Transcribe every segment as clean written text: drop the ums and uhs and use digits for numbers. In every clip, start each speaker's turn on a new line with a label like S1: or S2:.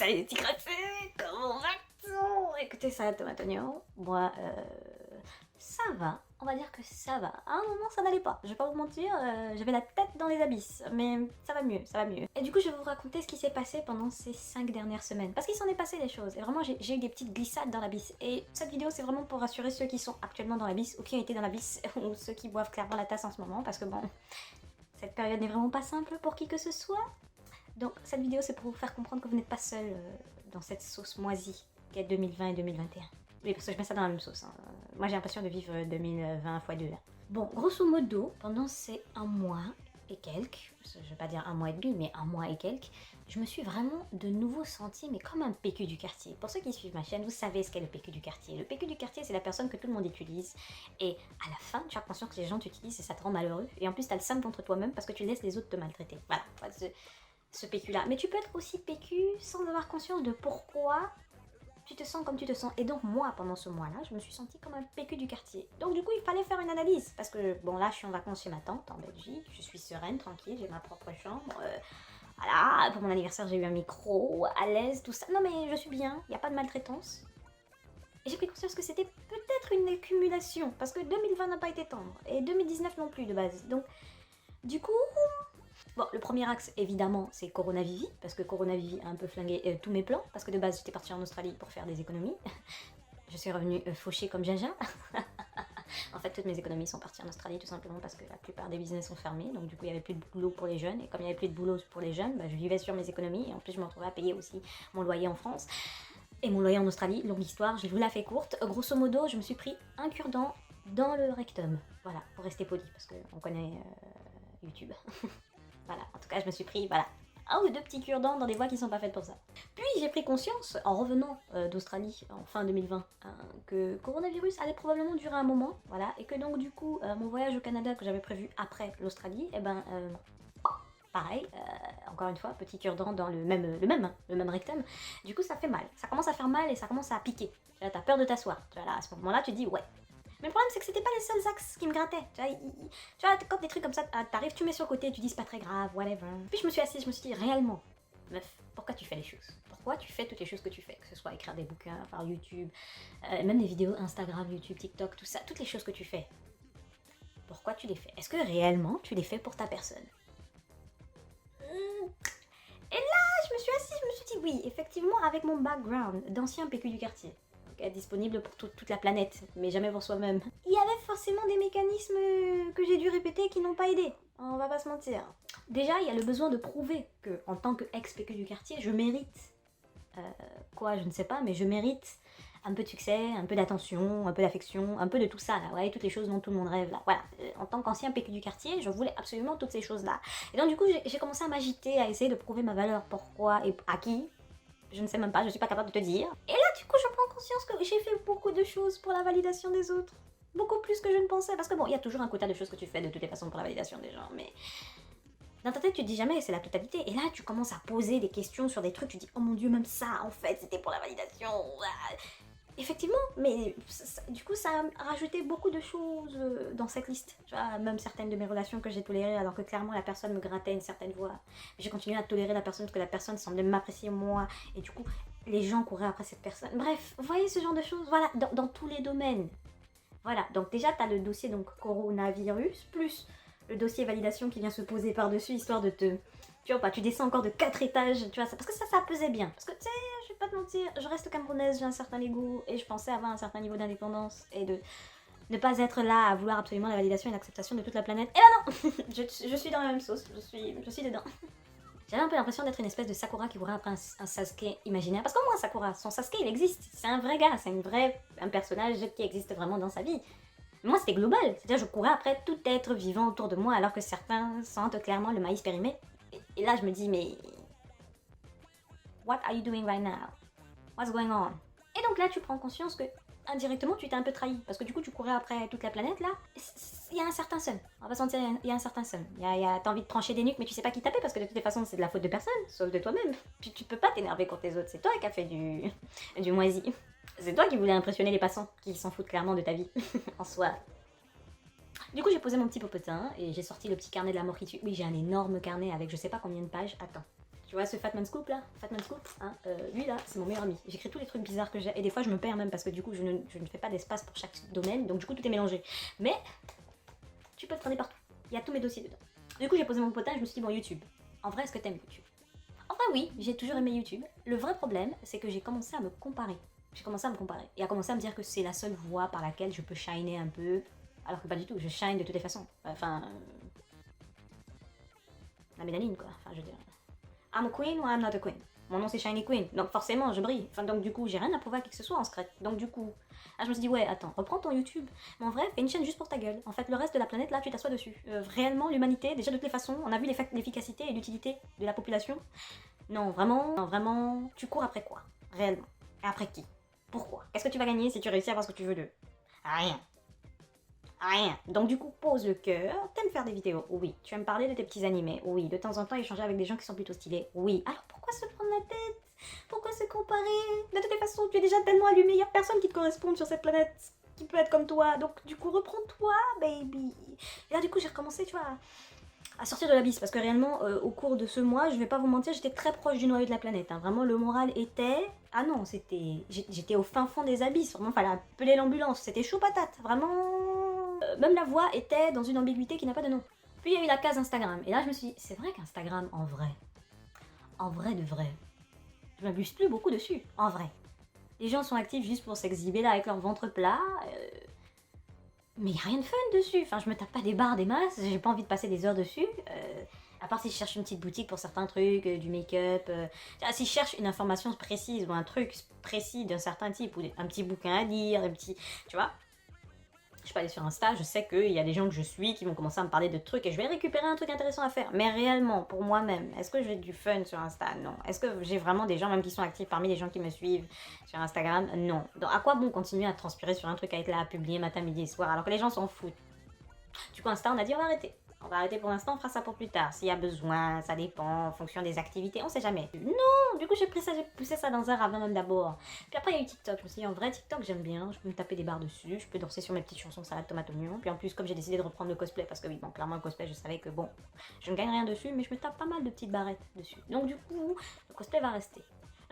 S1: Salut les petits crapets, comment va-t-on? Écoutez ça, tomate oignon, moi, ça va, on va dire que ça va. À un moment, ça n'allait pas, je vais pas vous mentir, j'avais la tête dans les abysses, mais ça va mieux, ça va mieux. Et du coup, je vais vous raconter ce qui s'est passé pendant ces 5 dernières semaines, parce qu'il s'en est passé des choses, et vraiment, j'ai eu des petites glissades dans l'abysse. Et cette vidéo, c'est vraiment pour rassurer ceux qui sont actuellement dans l'abysse, ou qui ont été dans l'abysse, ou ceux qui boivent clairement la tasse en ce moment, parce que bon, cette période n'est vraiment pas simple pour qui que ce soit. Donc cette vidéo c'est pour vous faire comprendre que vous n'êtes pas seul dans cette sauce moisie qu'est 2020 et 2021. Oui, parce que je mets ça dans la même sauce. Hein. Moi j'ai l'impression de vivre 2020 x 2 là. Bon, grosso modo, pendant ces un mois et quelques, je vais pas dire un mois et demi, mais un mois et quelques, je me suis vraiment de nouveau sentie, mais comme un PQ du quartier. Pour ceux qui suivent ma chaîne, vous savez ce qu'est le PQ du quartier. Le PQ du quartier, c'est la personne que tout le monde utilise. Et à la fin, tu as conscience que les gens t'utilisent et ça te rend malheureux. Et en plus, tu as le seum contre toi-même parce que tu laisses les autres te maltraiter. Voilà. Ce PQ là. Mais tu peux être aussi PQ sans avoir conscience de pourquoi tu te sens comme tu te sens. Et donc moi, pendant ce mois-là, je me suis sentie comme un PQ du quartier. Donc du coup, il fallait faire une analyse. Parce que, bon là, je suis en vacances chez ma tante en Belgique. Je suis sereine, tranquille, j'ai ma propre chambre. Voilà, pour mon anniversaire, j'ai eu un micro, à l'aise, tout ça. Non mais je suis bien, il n'y a pas de maltraitance. Et j'ai pris conscience que c'était peut-être une accumulation. Parce que 2020 n'a pas été tendre. Et 2019 non plus de base. Donc, du coup... Bon, le premier axe, évidemment, c'est Coronavivi, parce que Coronavivi a un peu flingué tous mes plans, parce que de base, j'étais partie en Australie pour faire des économies. Je suis revenue fauchée comme gingembre. En fait, toutes mes économies sont parties en Australie, tout simplement parce que la plupart des business sont fermés, donc du coup, il n'y avait plus de boulot pour les jeunes, et comme il n'y avait plus de boulot pour les jeunes, bah, je vivais sur mes économies, et en plus, je me retrouvais à payer aussi mon loyer en France, et mon loyer en Australie. Longue histoire, je vous la fais courte. Grosso modo, je me suis pris un cure-dent dans le rectum. Voilà, pour rester poli, parce qu'on connaît YouTube. Voilà, en tout cas, je me suis pris, voilà, un ou deux petits cure-dents dans des voies qui sont pas faites pour ça. Puis j'ai pris conscience, en revenant d'Australie en fin 2020, que coronavirus allait probablement durer un moment, voilà, et que donc du coup, mon voyage au Canada que j'avais prévu après l'Australie, eh ben, pareil, encore une fois, petit cure-dent dans le même rectum. Du coup, ça fait mal. Ça commence à faire mal et ça commence à piquer. Tu vois, t'as peur de t'asseoir. Tu vois, là, à ce moment-là, tu te dis, ouais. Mais le problème, c'est que c'était pas les seuls axes qui me grattaient. Tu vois, quand des trucs comme ça t'arrivent, tu mets sur le côté, tu dis c'est pas très grave, whatever. Puis je me suis assise, je me suis dit, réellement, meuf, pourquoi tu fais les choses? Pourquoi tu fais toutes les choses que tu fais? Que ce soit écrire des bouquins, faire YouTube, même des vidéos Instagram, YouTube, TikTok, tout ça, toutes les choses que tu fais. Pourquoi tu les fais? Est-ce que réellement tu les fais pour ta personne? Et là, je me suis assise, je me suis dit, oui, effectivement, avec mon background d'ancien PQ du quartier, disponible pour toute la planète, mais jamais pour soi-même. Il y avait forcément des mécanismes que j'ai dû répéter qui n'ont pas aidé, on va pas se mentir. Déjà, il y a le besoin de prouver que, en tant que ex-PQ du quartier, je mérite, quoi, je ne sais pas, mais je mérite un peu de succès, un peu d'attention, un peu d'affection, un peu de tout ça, là, ouais, toutes les choses dont tout le monde rêve, là, voilà. En tant qu'ancien PQ du quartier, je voulais absolument toutes ces choses-là. Et donc, du coup, j'ai commencé à m'agiter, à essayer de prouver ma valeur, pourquoi et à qui. Je ne sais même pas, je suis pas capable de te dire. Et là, du coup, je prends conscience que j'ai fait beaucoup de choses pour la validation des autres. Beaucoup plus que je ne pensais. Parce que bon, il y a toujours un quota de choses que tu fais de toutes les façons pour la validation des gens, mais... Dans ta tête, tu te dis jamais c'est la totalité. Et là, tu commences à poser des questions sur des trucs, tu dis oh mon dieu, même ça, en fait, c'était pour la validation. Effectivement, mais du coup, ça a rajouté beaucoup de choses dans cette liste. Tu vois, même certaines de mes relations que j'ai tolérées, alors que clairement la personne me grattait une certaine voie. J'ai continué à tolérer la personne parce que la personne semblait m'apprécier moi, et du coup, les gens couraient après cette personne. Bref, vous voyez ce genre de choses, voilà, dans tous les domaines. Voilà, donc déjà, tu as le dossier donc coronavirus, plus le dossier validation qui vient se poser par-dessus, histoire de te... Tu vois pas, tu descends encore de 4 étages, tu vois, parce que ça pesait bien. Parce que, tu sais, je vais pas te mentir, je reste camerounaise, j'ai un certain ego, et je pensais avoir un certain niveau d'indépendance, et de ne pas être là à vouloir absolument la validation et l'acceptation de toute la planète. Et ben non je suis dans la même sauce, je suis dedans. J'avais un peu l'impression d'être une espèce de Sakura qui courait après un Sasuke imaginaire. Parce qu'au moins Sakura, son Sasuke, il existe. C'est un vrai gars, c'est un personnage qui existe vraiment dans sa vie. Moi, c'était global. C'est-à-dire, je courais après tout être vivant autour de moi, alors que certains sentent clairement le maïs périmé. Et là, je me dis, mais... What are you doing right now? What's going on? Et donc là, tu prends conscience que, indirectement, tu t'es un peu trahi. Parce que du coup, tu courais après toute la planète, là. Il y a un certain seum. On va pas se mentir, il y a un certain seum. T'as envie de trancher des nuques, mais tu sais pas qui taper, parce que de toutes les façons, c'est de la faute de personne, sauf de toi-même. Tu peux pas t'énerver contre les autres. C'est toi qui as fait du moisi. C'est toi qui voulais impressionner les passants, qui s'en foutent clairement de ta vie, en soi. Du coup, j'ai posé mon petit popotin et j'ai sorti le petit carnet de la mort qui tue. Oui, j'ai un énorme carnet avec je sais pas combien de pages. Attends, Tu vois ce Fatman Scoop là, Fatman Scoop, hein, lui là, c'est mon meilleur ami. J'écris tous les trucs bizarres que j'ai et des fois je me perds même parce que du coup je ne fais pas d'espace pour chaque domaine, donc du coup tout est mélangé. Mais tu peux te traîner partout, il y a tous mes dossiers dedans. Du coup j'ai posé mon potin et je me suis dit bon YouTube, en vrai est-ce que t'aimes YouTube? En vrai oui, j'ai toujours aimé YouTube. Le vrai problème c'est que j'ai commencé à me comparer. J'ai commencé à me comparer et à commencer à me dire que c'est la seule voie par laquelle je peux shiner un peu, alors que pas du tout, je shine de toutes les façons. Enfin, la mélanine quoi, enfin je veux dire. I'm a queen ou I'm not a queen. Mon nom c'est Shiny Queen, donc forcément je brille. Enfin donc du coup j'ai rien à prouver à qui que ce soit en secret. Donc du coup, je me suis dit ouais attends, reprends ton YouTube. Mais en vrai fais une chaîne juste pour ta gueule. En fait le reste de la planète là tu t'assois dessus. Réellement l'humanité, déjà de toutes les façons, on a vu l'efficacité et l'utilité de la population. Non vraiment, tu cours après quoi? Réellement. Et après qui? Pourquoi? Qu'est-ce que tu vas gagner si tu réussis à avoir ce que tu veux d'eux? Rien. Rien. Donc du coup, pose le cœur. T'aimes faire des vidéos? Oui. Tu aimes parler de tes petits animés? Oui. De temps en temps, échanger avec des gens qui sont plutôt stylés? Oui. Alors pourquoi se prendre la tête? Pourquoi se comparer? De toutes les façons, tu es déjà tellement allumé. Il n'y a personne qui te corresponde sur cette planète qui peut être comme toi. Donc du coup, reprends-toi, baby. Et là, du coup, j'ai recommencé, tu vois, à sortir de l'abysse. Parce que réellement, au cours de ce mois, je vais pas vous mentir, j'étais très proche du noyau de la planète. Hein. Vraiment, le moral était... Ah non, c'était... J'étais au fin fond des abysses. Vraiment, fallait appeler l'ambulance. C'était chaud patate. Vraiment... Même la voix était dans une ambiguïté qui n'a pas de nom. Puis il y a eu la case Instagram. Et là, je me suis dit, c'est vrai qu'Instagram, en vrai de vrai, je m'abuse plus beaucoup dessus, en vrai. Les gens sont actifs juste pour s'exhiber là avec leur ventre plat. Mais il n'y a rien de fun dessus. Enfin, je me tape pas des barres, des masses. J'ai pas envie de passer des heures dessus. À part si je cherche une petite boutique pour certains trucs, du make-up. Si je cherche une information précise ou un truc précis d'un certain type, ou un petit bouquin à lire, un petit... Tu vois, je peux aller sur Insta, je sais qu'il y a des gens que je suis qui vont commencer à me parler de trucs et je vais récupérer un truc intéressant à faire. Mais réellement, pour moi-même, est-ce que j'ai du fun sur Insta? Non. Est-ce que j'ai vraiment des gens même qui sont actifs parmi les gens qui me suivent sur Instagram? Non. Donc à quoi bon continuer à transpirer sur un truc à être là, à publier matin, midi et soir alors que les gens s'en foutent? Du coup, Insta, on a dit on va arrêter. On va arrêter pour l'instant, on fera ça pour plus tard. S'il y a besoin, ça dépend, en fonction des activités, on sait jamais. Non, du coup j'ai poussé ça dans un ravin même d'abord. Puis après il y a eu TikTok, je me suis dit en vrai TikTok j'aime bien, je peux me taper des barres dessus, je peux danser sur mes petites chansons salade tomate oignon. Puis en plus comme j'ai décidé de reprendre le cosplay, parce que oui, bon clairement le cosplay je savais que bon, je ne gagne rien dessus, mais je me tape pas mal de petites barrettes dessus. Donc du coup, le cosplay va rester.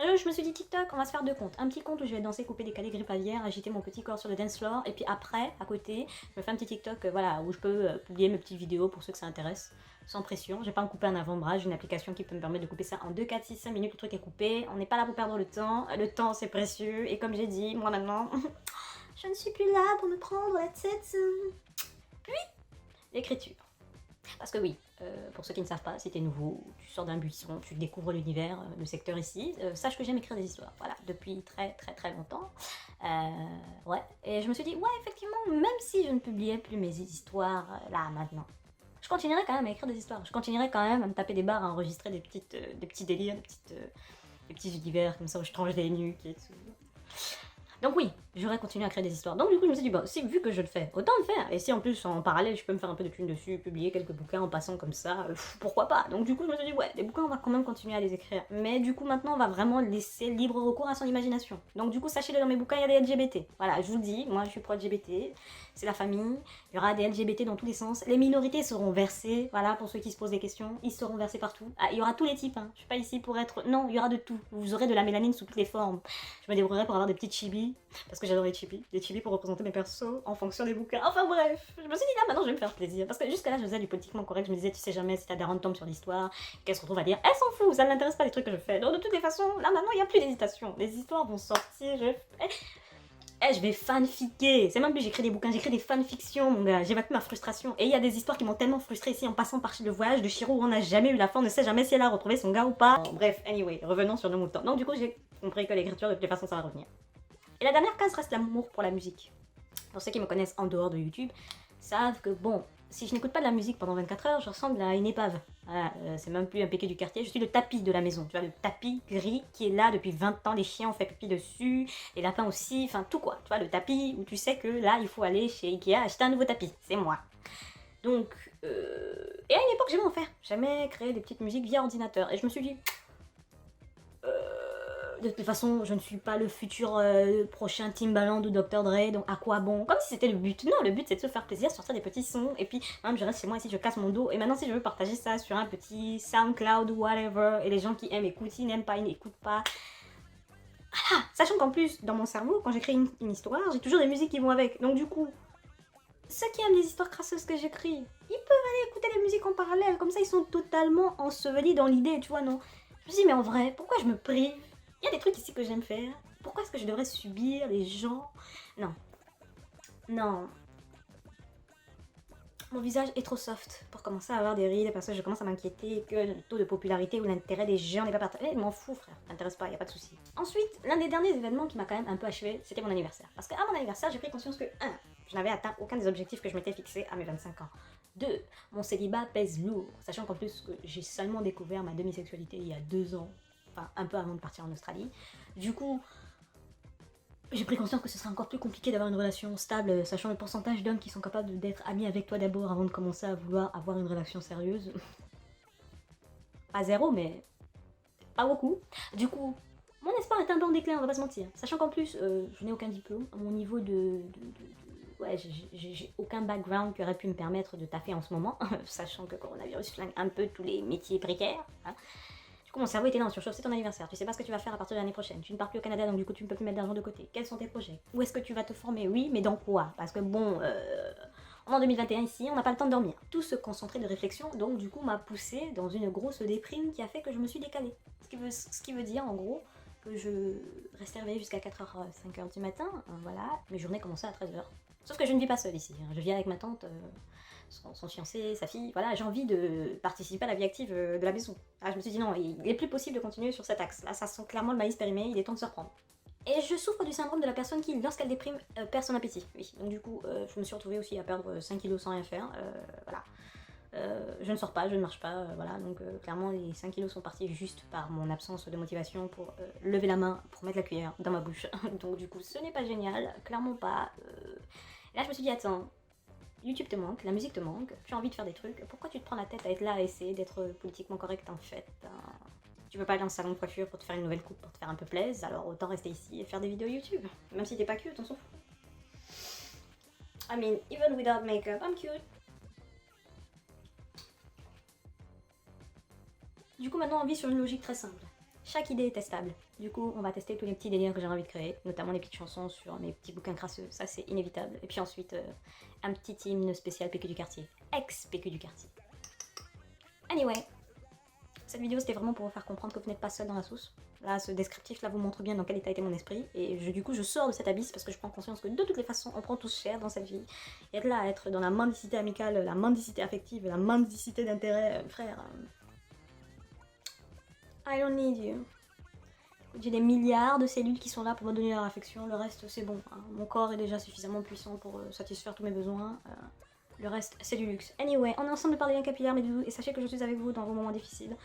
S1: Je me suis dit TikTok, on va se faire deux comptes. Un petit compte où je vais danser, couper, décaler, grippe aviaire, agiter mon petit corps sur le dance floor. Et puis après, à côté, je me fais un petit TikTok voilà, où je peux publier mes petites vidéos pour ceux que ça intéresse. Sans pression. J'ai pas à me couper un avant-bras. J'ai une application qui peut me permettre de couper ça en 2, 4, 6, 5 minutes. Le truc est coupé. On n'est pas là pour perdre le temps. Le temps, c'est précieux. Et comme j'ai dit, moi maintenant, je ne suis plus là pour me prendre la tête. Puis, l'écriture. Parce que oui, pour ceux qui ne savent pas, si t'es nouveau, tu sors d'un buisson, tu découvres l'univers, le secteur ici, sache que j'aime écrire des histoires, voilà, depuis très longtemps. Ouais, et je me suis dit, ouais, effectivement, même si je ne publiais plus mes histoires là, maintenant, je continuerai quand même à écrire des histoires, je continuerai quand même à me taper des barres, à enregistrer des petits délires, des petits univers comme ça où je tranche des nuques et tout. Donc oui, j'aurais continué à créer des histoires. Donc du coup, je me suis dit, bon, vu que je le fais, autant le faire. Et si en plus, en parallèle, je peux me faire un peu de thunes dessus, publier quelques bouquins en passant comme ça, pourquoi pas. Donc du coup, je me suis dit, ouais, des bouquins, on va quand même continuer à les écrire. Mais du coup, maintenant, on va vraiment laisser libre recours à son imagination. Donc du coup, sachez-le, dans mes bouquins, il y a des LGBT. Voilà, je vous le dis, moi, je suis pro-LGBT, c'est la famille, il y aura des LGBT dans tous les sens. Les minorités seront versées, voilà, pour ceux qui se posent des questions, ils seront versés partout. Ah, il y aura tous les types, hein. Je suis pas ici pour être... Non, il y aura de tout. Vous aurez de la mélanine sous toutes les formes. Je me débrouillerai pour avoir des petites chibis, parce que j'adore les chibis pour représenter mes persos en fonction des bouquins. Enfin bref, je me suis dit là maintenant je vais me faire plaisir. Parce que jusqu'à là je faisais du politiquement correct, je me disais tu sais jamais si ta daronne tombe sur l'histoire, qu'elle se retrouve à dire elle s'en fout, ça ne l'intéresse pas les trucs que je fais. Donc de toutes les façons, là maintenant il n'y a plus d'hésitation. Les histoires vont sortir, je vais fanfiquer. C'est même plus j'écris des bouquins, j'écris des fanfictions mon gars, j'évacue ma frustration. Et il y a des histoires qui m'ont tellement frustrée ici en passant par le voyage de Shiro où on n'a jamais eu la fin, on ne sait jamais si elle a retrouvé son gars ou pas. Bon, bref, anyway, revenons sur nos moutons. Donc du coup j'ai compris que l'écriture de toutes les façons ça va revenir. Et la dernière case reste l'amour pour la musique. Pour ceux qui me connaissent en dehors de YouTube, savent que bon, si je n'écoute pas de la musique pendant 24 heures, je ressemble à une épave. Voilà, c'est même plus un piqué du quartier, je suis le tapis de la maison. Tu vois, le tapis gris qui est là depuis 20 ans, les chiens ont fait pipi dessus, les lapins aussi, enfin tout quoi. Tu vois, le tapis où tu sais que là, il faut aller chez Ikea acheter un nouveau tapis. C'est moi. Donc, et à une époque, j'aimais en faire. J'aimais créer des petites musiques via ordinateur. Et je me suis dit, De toute façon, je ne suis pas le futur prochain Timbaland ou Dr. Dre, donc à quoi bon? Comme si c'était le but. Non, le but c'est de se faire plaisir, sortir des petits sons, et puis même je reste chez moi ici, je casse mon dos. Et maintenant, si je veux partager ça sur un petit SoundCloud ou whatever, et les gens qui aiment écoutent, s'ils n'aiment pas, ils n'écoutent pas. Ah, sachant qu'en plus, dans mon cerveau, quand j'écris une histoire, j'ai toujours des musiques qui vont avec. Donc du coup, ceux qui aiment les histoires crasseuses que j'écris, ils peuvent aller écouter les musiques en parallèle, comme ça ils sont totalement ensevelis dans l'idée, tu vois, non? Je me dis, mais en vrai, pourquoi je me prive? Il y a des trucs ici que j'aime faire. Pourquoi est-ce que je devrais subir les gens? Non. Non. Mon visage est trop soft pour commencer à avoir des rides parce que je commence à m'inquiéter que le taux de popularité ou l'intérêt des gens n'est pas partagé. Je m'en fous, frère. T'intéresse pas, y a pas de souci. Ensuite, l'un des derniers événements qui m'a quand même un peu achevé, c'était mon anniversaire. Parce qu'à mon anniversaire, j'ai pris conscience que 1. Je n'avais atteint aucun des objectifs que je m'étais fixé à mes 25 ans. 2. Mon célibat pèse lourd, sachant qu'en plus que j'ai seulement découvert ma demisexualité il y a 2 ans, enfin un peu avant de partir en Australie. Du coup, j'ai pris conscience que ce serait encore plus compliqué d'avoir une relation stable, sachant le pourcentage d'hommes qui sont capables d'être amis avec toi d'abord avant de commencer à vouloir avoir une relation sérieuse. Pas zéro, mais pas beaucoup. Du coup, mon espoir est un peu en déclin, on va pas se mentir. Sachant qu'en plus, je n'ai aucun diplôme. À mon niveau ouais, j'ai aucun background qui aurait pu me permettre de taffer en ce moment, sachant que le coronavirus flingue un peu tous les métiers précaires. Hein. Du coup, mon cerveau était là en surchauffe, c'est ton anniversaire, tu sais pas ce que tu vas faire à partir de l'année prochaine. Tu ne pars plus au Canada, donc du coup, tu ne peux plus mettre d'argent de côté. Quels sont tes projets? Où est-ce que tu vas te former? Oui, mais dans quoi? Parce que bon, on est en 2021 ici, on n'a pas le temps de dormir. Tout ce concentré de réflexion, donc du coup, m'a poussé dans une grosse déprime qui a fait que je me suis décalée. Ce qui veut dire, en gros, que je restais réveillée jusqu'à 4h, 5h du matin, voilà. Mes journées commençaient à 13h. Sauf que je ne vis pas seule ici, hein. Je vis avec ma tante, son fiancé, sa fille, voilà, j'ai envie de participer à la vie active de la maison. Ah, je me suis dit non, il est plus possible de continuer sur cet axe. Là, ça sent clairement le maïs périmé, il est temps de se reprendre. Et je souffre du syndrome de la personne qui, lorsqu'elle déprime, perd son appétit. Oui, donc du coup, je me suis retrouvée aussi à perdre 5 kilos sans rien faire, voilà. Je ne sors pas, je ne marche pas, voilà, donc clairement les 5 kilos sont partis juste par mon absence de motivation pour lever la main, pour mettre la cuillère dans ma bouche. Donc du coup, ce n'est pas génial, clairement pas. Là, je me suis dit, attends, YouTube te manque, la musique te manque, tu as envie de faire des trucs, pourquoi tu te prends la tête à être là à essayer d'être politiquement correct en fait? Tu peux pas aller en salon de coiffure pour te faire une nouvelle coupe, pour te faire un peu plaisir, alors autant rester ici et faire des vidéos YouTube. Même si t'es pas cute, on s'en fout. I mean, even without makeup, I'm cute. Du coup, maintenant, on vit sur une logique très simple. Chaque idée est testable. Du coup, on va tester tous les petits délires que j'ai envie de créer, notamment les petites chansons sur mes petits bouquins crasseux, ça c'est inévitable. Et puis ensuite, un petit hymne spécial PQ du quartier, ex-PQ du quartier. Anyway, cette vidéo c'était vraiment pour vous faire comprendre que vous n'êtes pas seul dans la sauce. Là, ce descriptif là vous montre bien dans quel état était mon esprit. Et du coup, je sors de cet abysse parce que je prends conscience que de toutes les façons, on prend tous cher dans cette vie. Et être là, à être dans la mendicité amicale, la mendicité affective, la mendicité d'intérêt, frère. I don't need you. J'ai des milliards de cellules qui sont là pour me donner leur affection, le reste c'est bon. Hein. Mon corps est déjà suffisamment puissant pour satisfaire tous mes besoins. Le reste c'est du luxe. Anyway, on est ensemble par les liens capillaires mes doudous et sachez que je suis avec vous dans vos moments difficiles.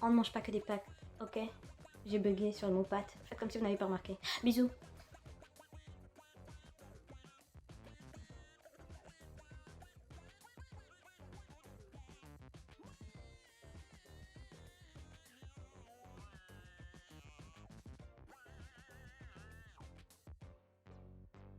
S1: On ne mange pas que des pâtes, ok? J'ai bugué sur le mot pâtes, faites comme si vous n'avez pas remarqué. Bisous.